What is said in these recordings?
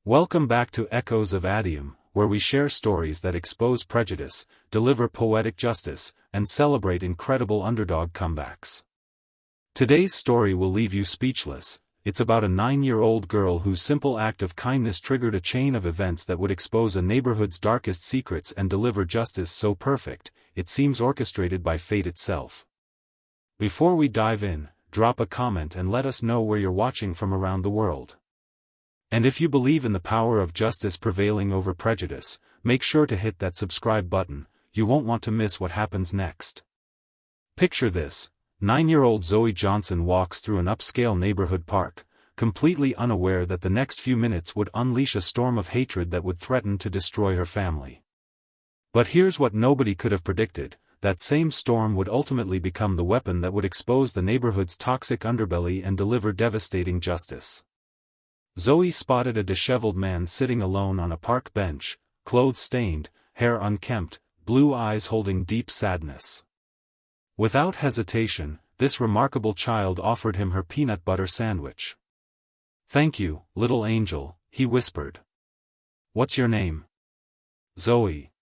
Welcome back to Echoes of Adyoom, where we share stories that expose prejudice, deliver poetic justice, and celebrate incredible underdog comebacks. Today's story will leave you speechless. It's about a 9-year-old girl whose simple act of kindness triggered a chain of events that would expose a neighborhood's darkest secrets and deliver justice so perfect, it seems orchestrated by fate itself. Before we dive in, drop a comment and let us know where you're watching from around the world. And if you believe in the power of justice prevailing over prejudice, make sure to hit that subscribe button. You won't want to miss what happens next. Picture this: 9-year-old Zoe Johnson walks through an upscale neighborhood park, completely unaware that the next few minutes would unleash a storm of hatred that would threaten to destroy her family. But here's what nobody could have predicted: that same storm would ultimately become the weapon that would expose the neighborhood's toxic underbelly and deliver devastating justice. Zoe spotted a disheveled man sitting alone on a park bench, clothes stained, hair unkempt, blue eyes holding deep sadness. Without hesitation, this remarkable child offered him her peanut butter sandwich. "Thank you, little angel," he whispered. "What's your name?" "Zoe.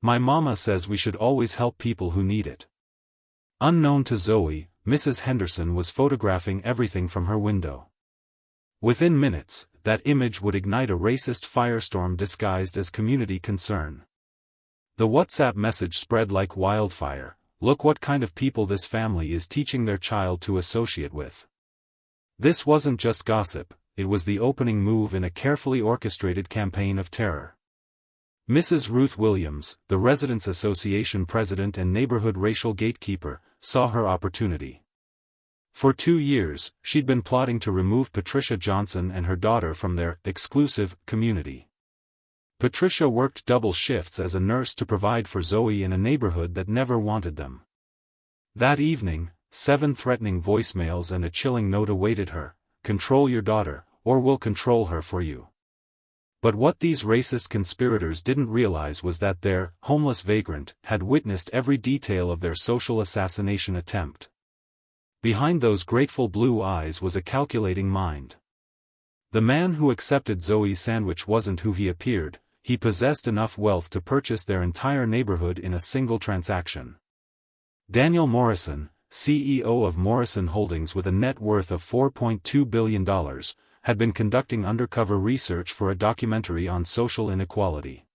My mama says we should always help people who need it." Unknown to Zoe, Mrs. Henderson was photographing everything from her window. Within minutes, that image would ignite a racist firestorm disguised as community concern. The WhatsApp message spread like wildfire: "Look what kind of people this family is teaching their child to associate with." This wasn't just gossip, it was the opening move in a carefully orchestrated campaign of terror. Mrs. Ruth Williams, the Residents Association president and neighborhood racial gatekeeper, saw her opportunity. For 2 years, she'd been plotting to remove Patricia Johnson and her daughter from their exclusive community. Patricia worked double shifts as a nurse to provide for Zoe in a neighborhood that never wanted them. That evening, 7 threatening voicemails and a chilling note awaited her: "Control your daughter, or we'll control her for you." But what these racist conspirators didn't realize was that their homeless vagrant had witnessed every detail of their social assassination attempt. Behind those grateful blue eyes was a calculating mind. The man who accepted Zoe's sandwich wasn't who he appeared. He possessed enough wealth to purchase their entire neighborhood in a single transaction. Daniel Morrison, CEO of Morrison Holdings with a net worth of $4.2 billion, had been conducting undercover research for a documentary on social inequality.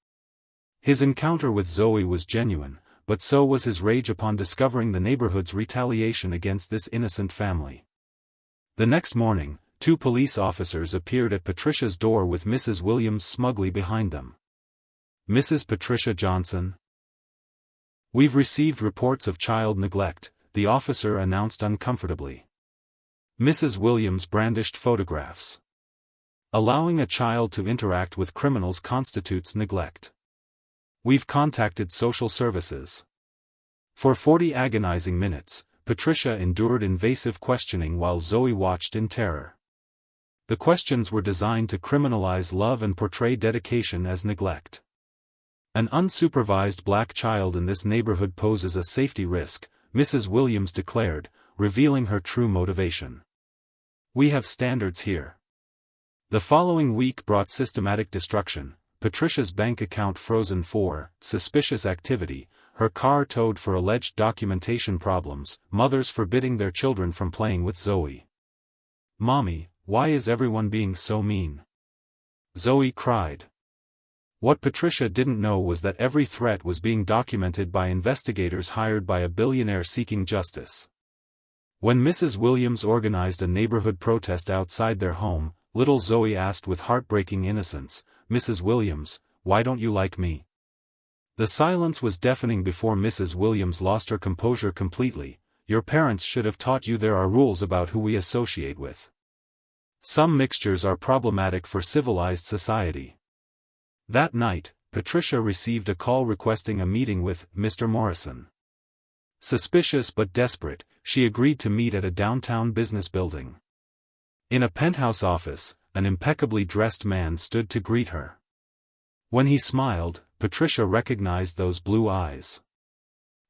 His encounter with Zoe was genuine, but so was his rage upon discovering the neighborhood's retaliation against this innocent family. The next morning, 2 police officers appeared at Patricia's door with Mrs. Williams smugly behind them. "Mrs. Patricia Johnson?" "We've received reports of child neglect," the officer announced uncomfortably. Mrs. Williams brandished photographs. "Allowing a child to interact with criminals constitutes neglect. We've contacted social services." For 40 agonizing minutes, Patricia endured invasive questioning while Zoe watched in terror. The questions were designed to criminalize love and portray dedication as neglect. "An unsupervised black child in this neighborhood poses a safety risk," Mrs. Williams declared, revealing her true motivation. "We have standards here." The following week brought systematic destruction: Patricia's bank account frozen for suspicious activity, her car towed for alleged documentation problems, mothers forbidding their children from playing with Zoe. "Mommy, why is everyone being so mean?" Zoe cried. What Patricia didn't know was that every threat was being documented by investigators hired by a billionaire seeking justice. When Mrs. Williams organized a neighborhood protest outside their home, little Zoe asked with heartbreaking innocence, "Mrs. Williams, why don't you like me?" The silence was deafening before Mrs. Williams lost her composure completely. "Your parents should have taught you there are rules about who we associate with. Some mixtures are problematic for civilized society." That night, Patricia received a call requesting a meeting with Mr. Morrison. Suspicious but desperate, she agreed to meet at a downtown business building. In a penthouse office, an impeccably dressed man stood to greet her. When he smiled, Patricia recognized those blue eyes.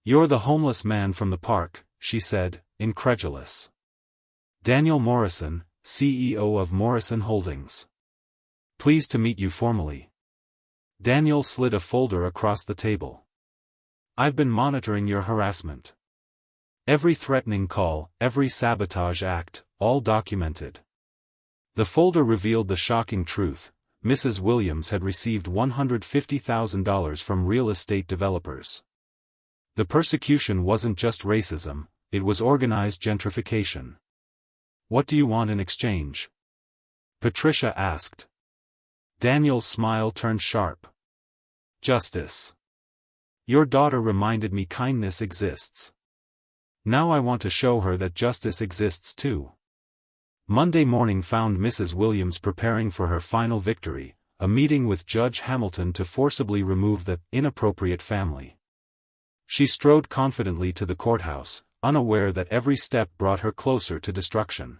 "You're the homeless man from the park," she said, incredulous. "Daniel Morrison, CEO of Morrison Holdings." Pleased to meet you formally. Daniel slid a folder across the table. I've been monitoring your harassment. Every threatening call, every sabotage act, all documented. The folder revealed the shocking truth: Mrs. Williams had received $150,000 from real estate developers. The persecution wasn't just racism, it was organized gentrification. What do you want in exchange? Patricia asked. Daniel's smile turned sharp. Justice. Your daughter reminded me kindness exists. Now I want to show her that justice exists too. Monday morning found Mrs. Williams preparing for her final victory, a meeting with Judge Hamilton to forcibly remove the inappropriate family. She strode confidently to the courthouse, unaware that every step brought her closer to destruction.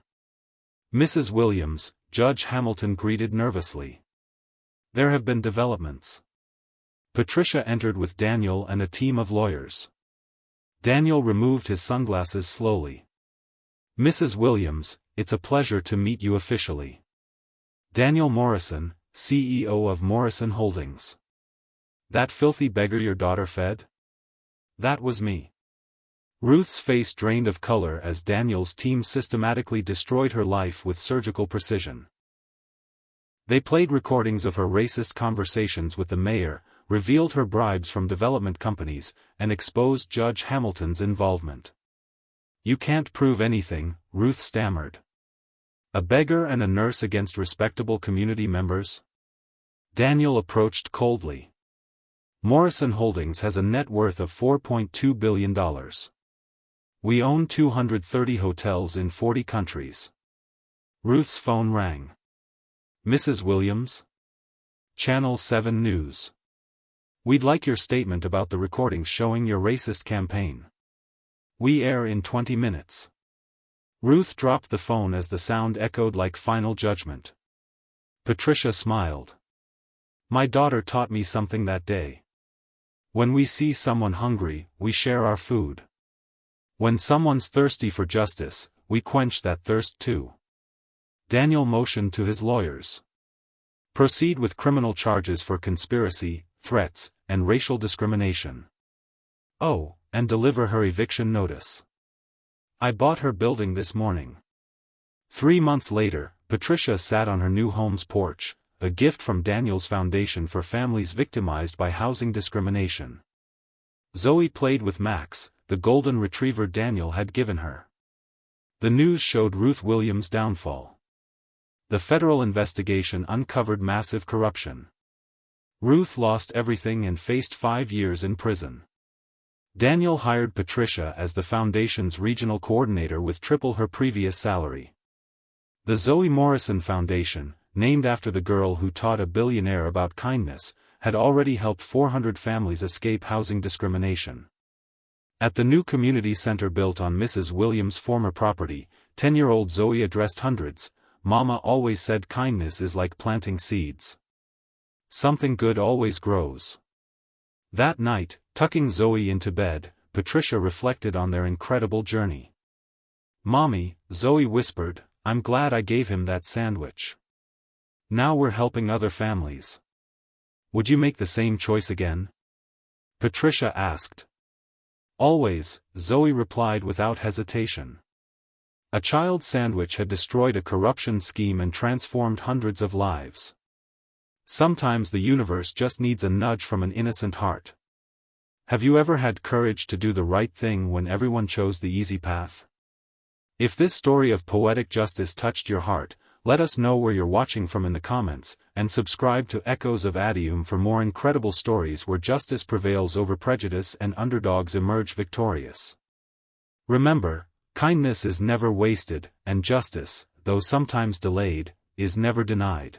Mrs. Williams, Judge Hamilton greeted nervously. There have been developments. Patricia entered with Daniel and a team of lawyers. Daniel removed his sunglasses slowly. Mrs. Williams, it's a pleasure to meet you officially. Daniel Morrison, CEO of Morrison Holdings. That filthy beggar your daughter fed? That was me. Ruth's face drained of color as Daniel's team systematically destroyed her life with surgical precision. They played recordings of her racist conversations with the mayor, revealed her bribes from development companies, and exposed Judge Hamilton's involvement. You can't prove anything, Ruth stammered. A beggar and a nurse against respectable community members? Daniel approached coldly. Morrison Holdings has a net worth of $4.2 billion. We own 230 hotels in 40 countries. Ruth's phone rang. Mrs. Williams? Channel 7 News. We'd like your statement about the recordings showing your racist campaign. We air in 20 minutes. Ruth dropped the phone as the sound echoed like final judgment. Patricia smiled. My daughter taught me something that day. When we see someone hungry, we share our food. When someone's thirsty for justice, we quench that thirst too. Daniel motioned to his lawyers. Proceed with criminal charges for conspiracy, threats, and racial discrimination. Oh, and deliver her eviction notice. I bought her building this morning. 3 months later, Patricia sat on her new home's porch, a gift from Daniel's foundation for families victimized by housing discrimination. Zoe played with Max, the golden retriever Daniel had given her. The news showed Ruth Williams' downfall. The federal investigation uncovered massive corruption. Ruth lost everything and faced 5 years in prison. Daniel hired Patricia as the foundation's regional coordinator with triple her previous salary. The Zoe Morrison Foundation, named after the girl who taught a billionaire about kindness, had already helped 400 families escape housing discrimination. At the new community center built on Mrs. Williams' former property, 10-year-old Zoe addressed hundreds. Mama always said kindness is like planting seeds. Something good always grows. That night, tucking Zoe into bed, Patricia reflected on their incredible journey. Mommy, Zoe whispered, I'm glad I gave him that sandwich. Now we're helping other families. Would you make the same choice again? Patricia asked. Always, Zoe replied without hesitation. A child sandwich had destroyed a corruption scheme and transformed hundreds of lives. Sometimes the universe just needs a nudge from an innocent heart. Have you ever had courage to do the right thing when everyone chose the easy path? If this story of poetic justice touched your heart, let us know where you're watching from in the comments, and subscribe to Echoes of Adyoom for more incredible stories where justice prevails over prejudice and underdogs emerge victorious. Remember, kindness is never wasted, and justice, though sometimes delayed, is never denied.